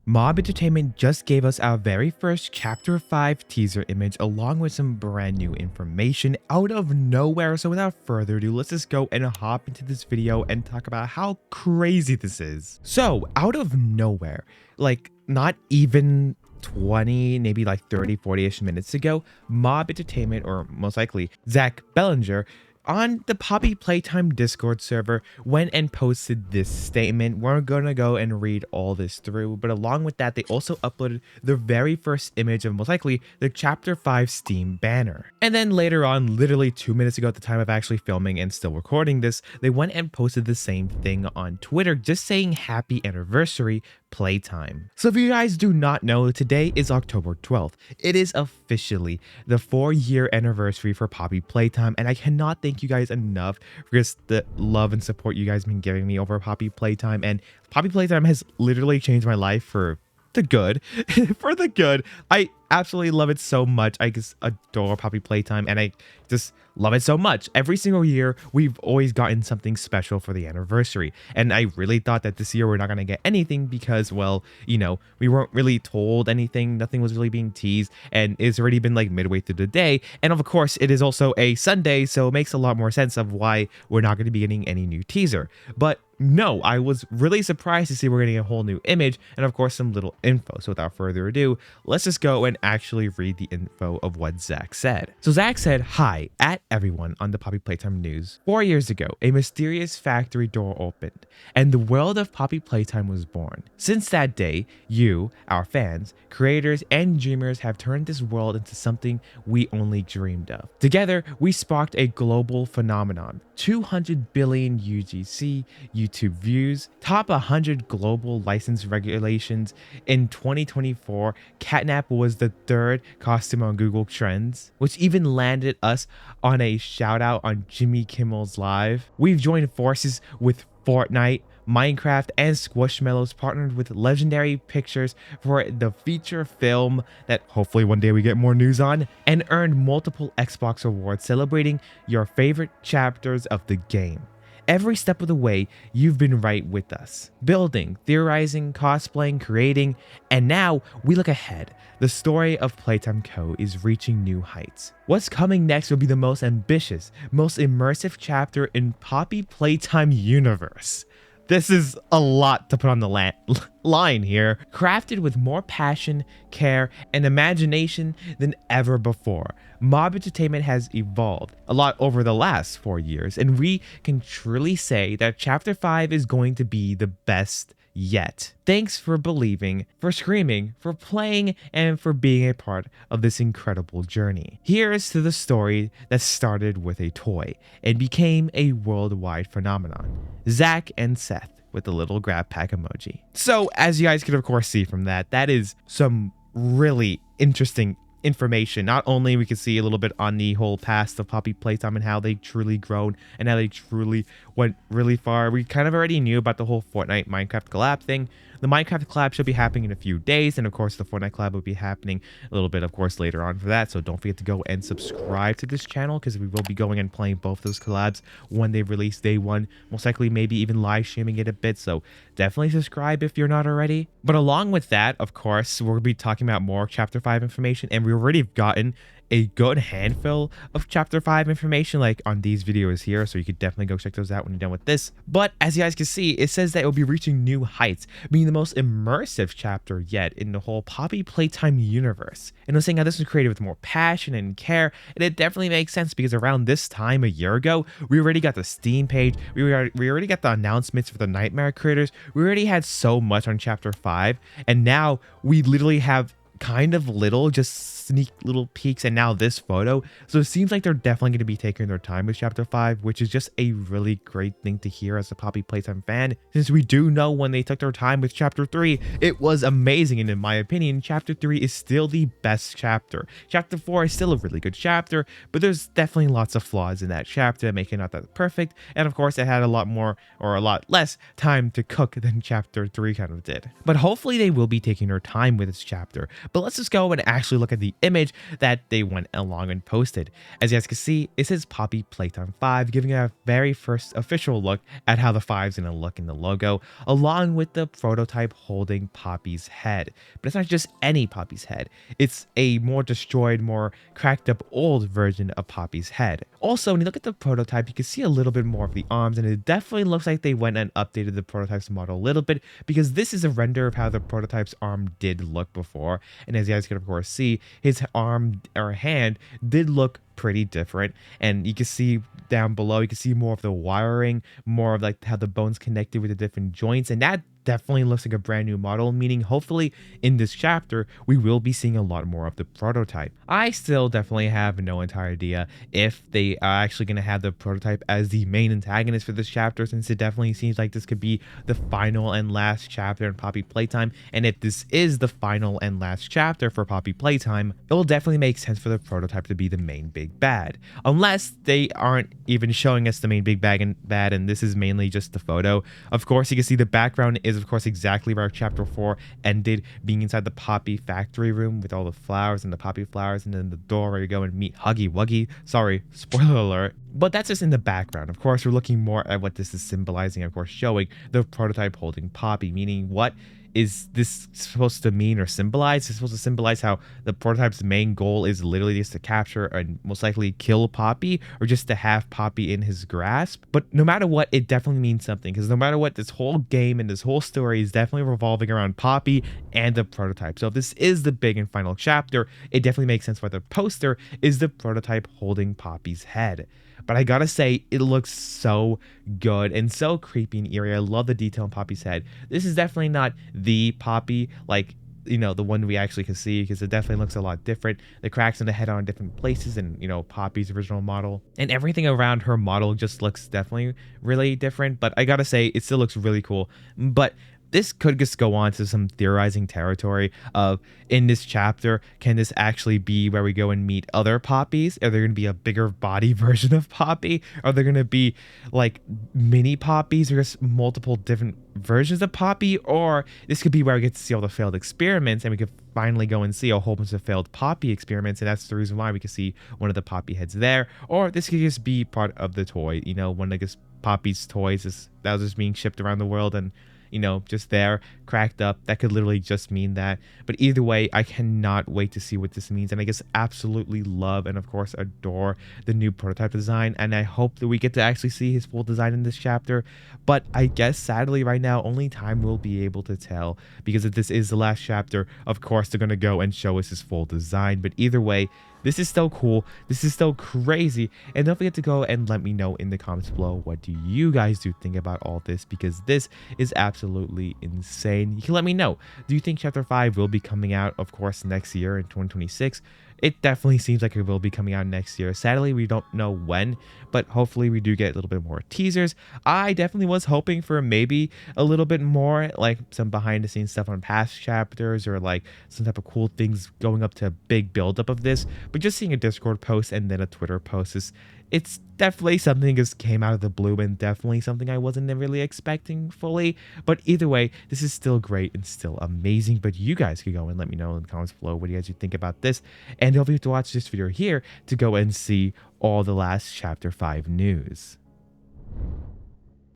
Mob Entertainment just gave us our very first Chapter 5 teaser image along with some brand new information out of nowhere. So without further ado, let's just go and hop into this video and talk about how crazy this is. So out of nowhere, like not even 20, maybe like 30, 40-ish minutes ago, Mob Entertainment, or most likely Zach Bellinger, on the Poppy Playtime Discord server went and posted this statement. We're gonna go and read all this through, but along with that, they also uploaded the very first image of most likely the Chapter 5 Steam banner. And then later on, literally 2 minutes ago at the time of actually filming and still recording this, they went and posted the same thing on Twitter, just saying happy anniversary Playtime. So if you guys do not know, today is October 12th. It is officially the 4-year anniversary for Poppy Playtime, and I cannot thank you guys enough for just the love and support you guys been giving me over Poppy Playtime. And Poppy Playtime has literally changed my life for the good. For the good. I absolutely love it so much. I just adore Poppy Playtime, and I just love it so much. Every single year, we've always gotten something special for the anniversary, and I really thought that this year we're not going to get anything because, well, you know, we weren't really told anything. Nothing was really being teased, and it's already been like midway through the day, and of course, it is also a Sunday, so it makes a lot more sense of why we're not going to be getting any new teaser. But no, I was really surprised to see we're getting a whole new image and of course some little info. So without further ado, let's just go and actually read the info of what Zach said. So Zach said, "Hi at everyone on the Poppy Playtime news. 4 years ago, a mysterious factory door opened and the world of Poppy Playtime was born. Since that day, you, our fans, creators, and dreamers have turned this world into something we only dreamed of. Together, we sparked a global phenomenon. 200 billion UGC, YouTube views, top 100 global license regulations. In 2024, Catnap was the 3rd costume on Google Trends, which even landed us on a shout out on Jimmy Kimmel's Live. We've joined forces with Fortnite, Minecraft, and Squishmallows, partnered with Legendary Pictures for the feature film that hopefully one day we get more news on, and earned multiple Xbox awards celebrating your favorite chapters of the game. Every step of the way, you've been right with us. Building, theorizing, cosplaying, creating, and now we look ahead. The story of Playtime Co. is reaching new heights. What's coming next will be the most ambitious, most immersive chapter in Poppy Playtime universe." This is a lot to put on the line here. "Crafted with more passion, care, and imagination than ever before. Mob Entertainment has evolved a lot over the last 4 years, and we can truly say that Chapter 5 is going to be the best yet. Thanks for believing, for screaming, for playing, and for being a part of this incredible journey. Here's to the story that started with a toy and became a worldwide phenomenon. Zach and Seth," with the little grab pack emoji. So as you guys can of course see from that, that is some really interesting information. Not only we could see a little bit on the whole past of Poppy Playtime and how they truly grown and how they truly went really far. We kind of already knew about the whole Fortnite Minecraft collab thing. The Minecraft collab should be happening in a few days, and of course the Fortnite collab will be happening a little bit of course later on for that. So don't forget to go and subscribe to this channel because we will be going and playing both those collabs when they release day one, most likely maybe even live streaming it a bit. So definitely subscribe if you're not already. But along with that, of course, we'll be talking about more Chapter 5 information, and we already have gotten a good handful of Chapter 5 information like on these videos here, so you could definitely go check those out when you're done with this. But as you guys can see, it says that it will be reaching new heights, being the most immersive chapter yet in the whole Poppy Playtime universe. And I'm saying how this was created with more passion and care, and it definitely makes sense because around this time a year ago, we already got the Steam page, we already got the announcements for the Nightmare creators, we already had so much on Chapter 5, and now we literally have kind of little, just sneak little peeks, and now this photo. So it seems like they're definitely going to be taking their time with Chapter 5, which is just a really great thing to hear as a Poppy Playtime fan, since we do know when they took their time with Chapter 3, it was amazing, and in my opinion, Chapter 3 is still the best chapter. Chapter 4 is still a really good chapter, but there's definitely lots of flaws in that chapter that make it not that perfect, and of course it had a lot more, or a lot less, time to cook than Chapter 3 kind of did. But hopefully they will be taking their time with this chapter. But let's just go and actually look at the image that they went along and posted. As you guys can see, it says Poppy Playtime 5, giving a very first official look at how the 5 is going to look in the logo, along with the prototype holding Poppy's head. But it's not just any Poppy's head. It's a more destroyed, more cracked up old version of Poppy's head. Also, when you look at the prototype, you can see a little bit more of the arms, and it definitely looks like they went and updated the prototype's model a little bit, because this is a render of how the prototype's arm did look before. And as you guys can of course see, his arm or hand did look pretty different, and you can see down below, you can see more of the wiring, more of like how the bones connected with the different joints, and that definitely looks like a brand new model, meaning hopefully in this chapter we will be seeing a lot more of the prototype. I still definitely have no entire idea if they are actually going to have the prototype as the main antagonist for this chapter, since it definitely seems like this could be the final and last chapter in Poppy Playtime. And if this is the final and last chapter for Poppy Playtime, it will definitely make sense for the prototype to be the main big bad, unless they aren't even showing us the main big bad and this is mainly just the photo. Of course, you can see the background is of course exactly where chapter 4 ended, being inside the Poppy factory room with all the flowers and the poppy flowers, and then the door where you go and meet Huggy Wuggy. Sorry, spoiler alert. But that's just in the background. Of course, we're looking more at what this is symbolizing, of course showing the prototype holding Poppy, meaning what is this supposed to mean or symbolize? It's supposed to symbolize how the prototype's main goal is literally just to capture and most likely kill Poppy, or just to have Poppy in his grasp. But no matter what, it definitely means something, because no matter what, this whole game and this whole story is definitely revolving around Poppy and the prototype. So if this is the big and final chapter, it definitely makes sense why the poster is the prototype holding Poppy's head. But I gotta say, it looks so good and so creepy and eerie. I love the detail in Poppy's head. This is definitely not the Poppy, like, you know, the one we actually can see, because it definitely looks a lot different. The cracks in the head are in different places, and, you know, Poppy's original model. And everything around her model just looks definitely really different. But I gotta say, it still looks really cool. But this could just go on to some theorizing territory of, in this chapter, can this actually be where we go and meet other Poppies? Are there going to be a bigger body version of Poppy? Are there going to be like mini Poppies, or just multiple different versions of Poppy? Or this could be where we get to see all the failed experiments, and we could finally go and see a whole bunch of failed Poppy experiments, and that's the reason why we can see one of the Poppy heads there. Or this could just be part of the toy, you know, one of the Poppy's toys that was just being shipped around the world, and, you know, just there, cracked up. That could literally just mean that. But either way, I cannot wait to see what this means. And I guess absolutely love and of course adore the new prototype design. And I hope that we get to actually see his full design in this chapter. But I guess sadly right now, only time will be able to tell. Because if this is the last chapter, of course they're going to go and show us his full design. But either way, this is still cool. This is still crazy. And don't forget to go and let me know in the comments below, what do you guys think about all this? Because this is absolutely insane. You can let me know. Do you think chapter 5 will be coming out, of course, next year in 2026? It definitely seems like it will be coming out next year. Sadly, we don't know when, but hopefully we do get a little bit more teasers. I definitely was hoping for maybe a little bit more, like some behind the scenes stuff on past chapters, or like some type of cool things going up to a big buildup of this. But just seeing a Discord post and then a Twitter post it's definitely something that just came out of the blue, and definitely something I wasn't really expecting fully. But either way, this is still great and still amazing. But you guys can go and let me know in the comments below what you guys think about this. And don't forget to watch this video here to go and see all the last chapter 5 news.